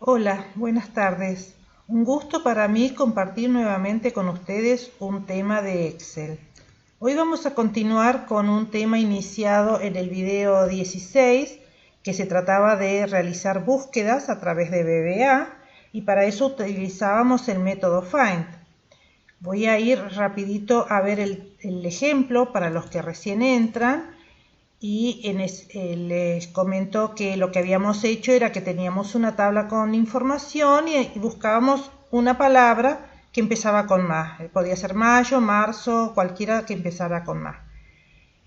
Hola, buenas tardes. Un gusto para mí compartir nuevamente con ustedes un tema de Excel. Hoy vamos a continuar con un tema iniciado en el video 16, que se trataba de realizar búsquedas a través de VBA, y para eso utilizábamos el método Find. Voy a ir rapidito a ver el ejemplo para los que recién entran. Les comento que lo que habíamos hecho era que teníamos una tabla con información y buscábamos una palabra que empezaba con más. Podía ser mayo, marzo, cualquiera que empezara con más.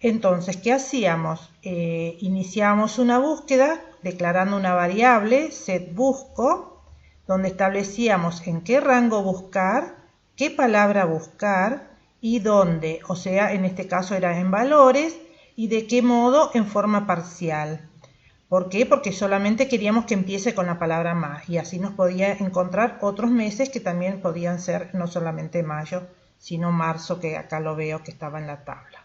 Entonces, ¿qué hacíamos? Iniciábamos una búsqueda declarando una variable, setBusco, donde establecíamos en qué rango buscar, qué palabra buscar y dónde. O sea, en este caso era en valores y de qué modo en forma parcial. ¿Por qué? Porque solamente queríamos que empiece con la palabra más y así nos podía encontrar otros meses que también podían ser no solamente mayo, sino marzo, que acá lo veo que estaba en la tabla.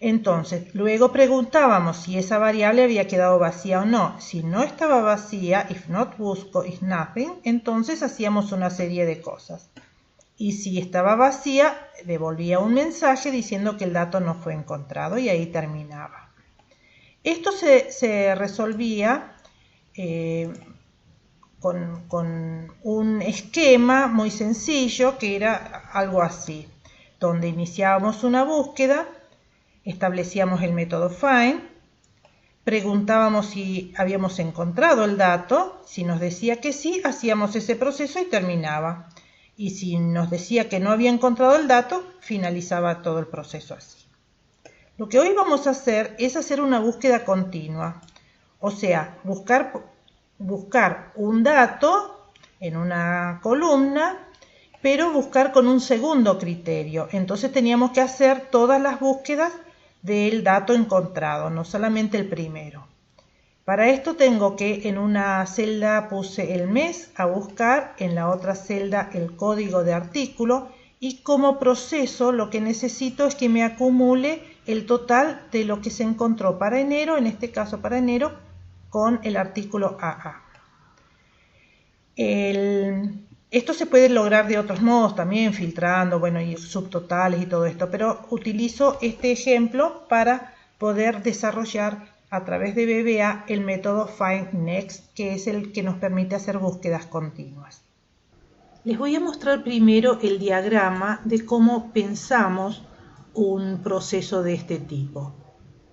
Entonces, luego preguntábamos si esa variable había quedado vacía o no. Si no estaba vacía, if not busco, if nothing, entonces hacíamos una serie de cosas. Y si estaba vacía, devolvía un mensaje diciendo que el dato no fue encontrado y ahí terminaba. Esto se resolvía con un esquema muy sencillo que era algo así, donde iniciábamos una búsqueda, establecíamos el método find, preguntábamos si habíamos encontrado el dato, si nos decía que sí, hacíamos ese proceso y terminaba. Y si nos decía que no había encontrado el dato, finalizaba todo el proceso así. Lo que hoy vamos a hacer es hacer una búsqueda continua, o sea, buscar un dato en una columna, pero buscar con un segundo criterio. Entonces teníamos que hacer todas las búsquedas del dato encontrado, no solamente el primero. Para esto tengo que en una celda puse el mes a buscar, en la otra celda el código de artículo, y como proceso lo que necesito es que me acumule el total de lo que se encontró para enero, en este caso para enero, con el artículo AA. Esto se puede lograr de otros modos también, filtrando, bueno, y subtotales y todo esto, pero utilizo este ejemplo para poder desarrollar a través de VBA el método FindNext, que es el que nos permite hacer búsquedas continuas. Les voy a mostrar primero el diagrama de cómo pensamos un proceso de este tipo.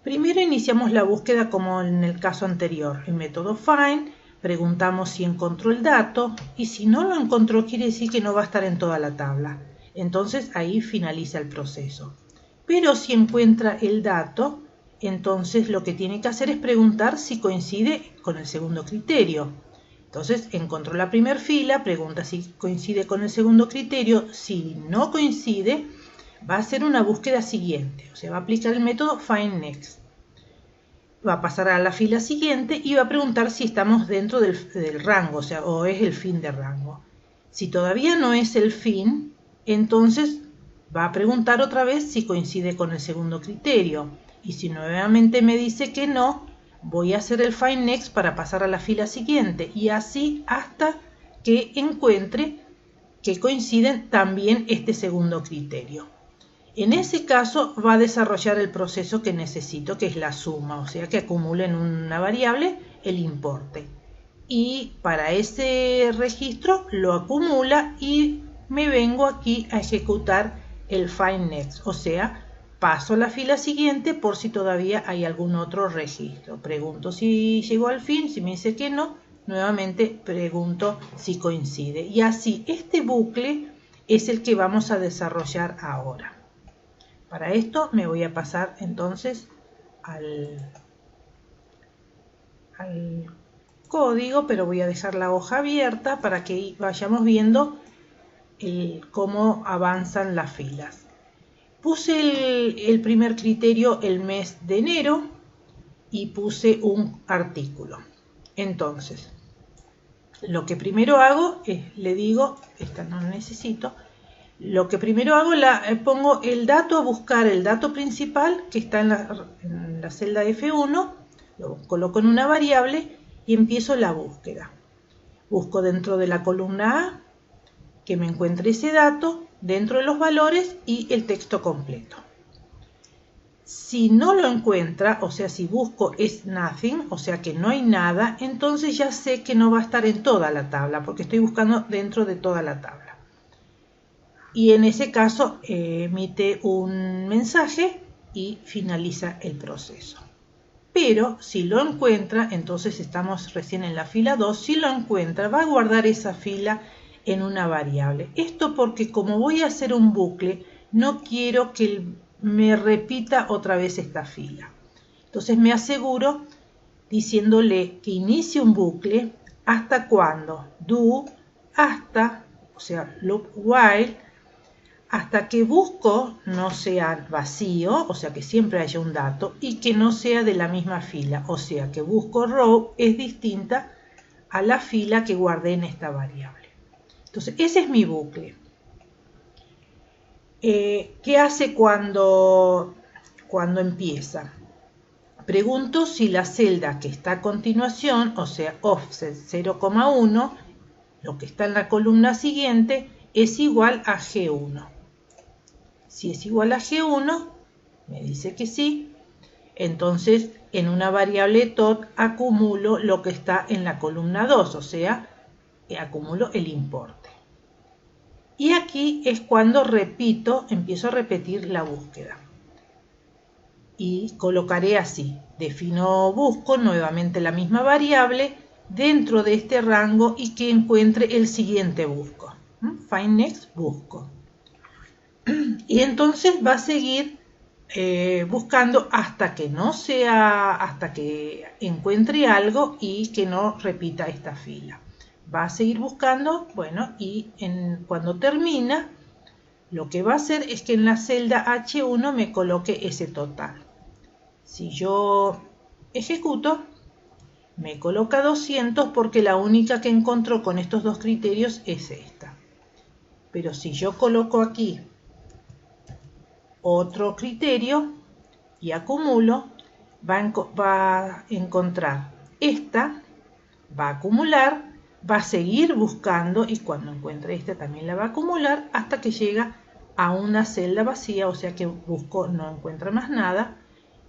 Primero iniciamos la búsqueda como en el caso anterior, el método find. Preguntamos si encontró el dato y si no lo encontró quiere decir que no va a estar en toda la tabla. Entonces ahí finaliza el proceso. Pero si encuentra el dato, entonces lo que tiene que hacer es preguntar si coincide con el segundo criterio. Entonces encontró la primera fila, pregunta si coincide con el segundo criterio. Si no coincide, va a hacer una búsqueda siguiente, o sea, va a aplicar el método FindNext. Va a pasar a la fila siguiente y va a preguntar si estamos dentro del rango, o sea, o es el fin de rango. Si todavía no es el fin, entonces va a preguntar otra vez si coincide con el segundo criterio. Y si nuevamente me dice que no, voy a hacer el FindNext para pasar a la fila siguiente y así hasta que encuentre que coinciden también este segundo criterio. En ese caso va a desarrollar el proceso que necesito, que es la suma, o sea que acumule en una variable el importe. Y para ese registro lo acumula y me vengo aquí a ejecutar el FindNext, o sea, paso a la fila siguiente por si todavía hay algún otro registro. Pregunto si llegó al fin, si me dice que no, nuevamente pregunto si coincide. Y así, este bucle es el que vamos a desarrollar ahora. Para esto me voy a pasar entonces al código, pero voy a dejar la hoja abierta para que vayamos viendo cómo avanzan las filas. Puse el primer criterio el mes de enero y puse un artículo. Entonces, lo que primero hago es, le digo, esta no necesito. Lo que primero hago, pongo el dato a buscar, el dato principal que está en la celda F1, lo coloco en una variable y empiezo la búsqueda. Busco dentro de la columna A que me encuentre ese dato, dentro de los valores y el texto completo. Si no lo encuentra, o sea, si busco is nothing, o sea que no hay nada, entonces ya sé que no va a estar en toda la tabla, porque estoy buscando dentro de toda la tabla. Y en ese caso emite un mensaje y finaliza el proceso. Pero si lo encuentra, entonces estamos recién en la fila 2, si lo encuentra va a guardar esa fila en una variable. Esto porque como voy a hacer un bucle, no quiero que me repita otra vez esta fila. Entonces me aseguro diciéndole que inicie un bucle hasta cuando, do, hasta, o sea, loop while, hasta que busco no sea vacío, o sea que siempre haya un dato, y que no sea de la misma fila, o sea que busco row es distinta a la fila que guardé en esta variable. Entonces ese es mi bucle. ¿Qué hace cuando empieza? Pregunto si la celda que está a continuación, o sea offset 0,1, lo que está en la columna siguiente, es igual a G1. Si es igual a G1, me dice que sí, entonces en una variable tot acumulo lo que está en la columna 2, o sea, acumulo el importe. Y aquí es cuando empiezo a repetir la búsqueda. Y colocaré así, defino busco, nuevamente la misma variable, dentro de este rango y que encuentre el siguiente busco. Find next busco. Y entonces va a seguir buscando hasta que encuentre algo y que no repita esta fila. Va a seguir buscando, bueno, y cuando termina, lo que va a hacer es que en la celda H1 me coloque ese total. Si yo ejecuto, me coloca 200 porque la única que encontró con estos dos criterios es esta. Pero si yo coloco aquí otro criterio y acumulo, va a encontrar esta, va a acumular, va a seguir buscando y cuando encuentre esta también la va a acumular hasta que llega a una celda vacía, o sea que busco, no encuentra más nada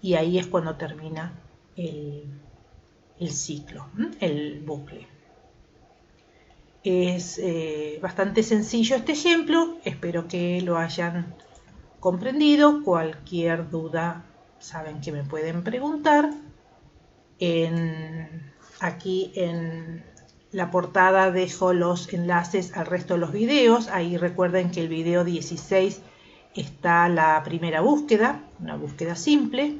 y ahí es cuando termina el ciclo, el bucle. Es bastante sencillo este ejemplo, espero que lo hayan comprendido. Cualquier duda saben que me pueden preguntar. Aquí en la portada dejo los enlaces al resto de los videos. Ahí recuerden que el video 16 está la primera búsqueda, una búsqueda simple.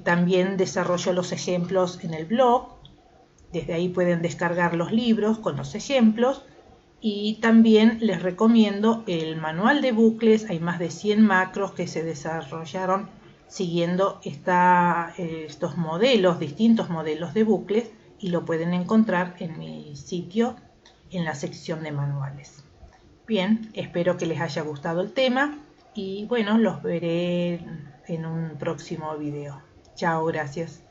También desarrollo los ejemplos en el blog. Desde ahí pueden descargar los libros con los ejemplos. Y también les recomiendo el manual de bucles. Hay más de 100 macros que se desarrollaron siguiendo estos modelos, distintos modelos de bucles, y lo pueden encontrar en mi sitio en la sección de manuales. Bien, espero que les haya gustado el tema y bueno, los veré en un próximo video. Chao, gracias.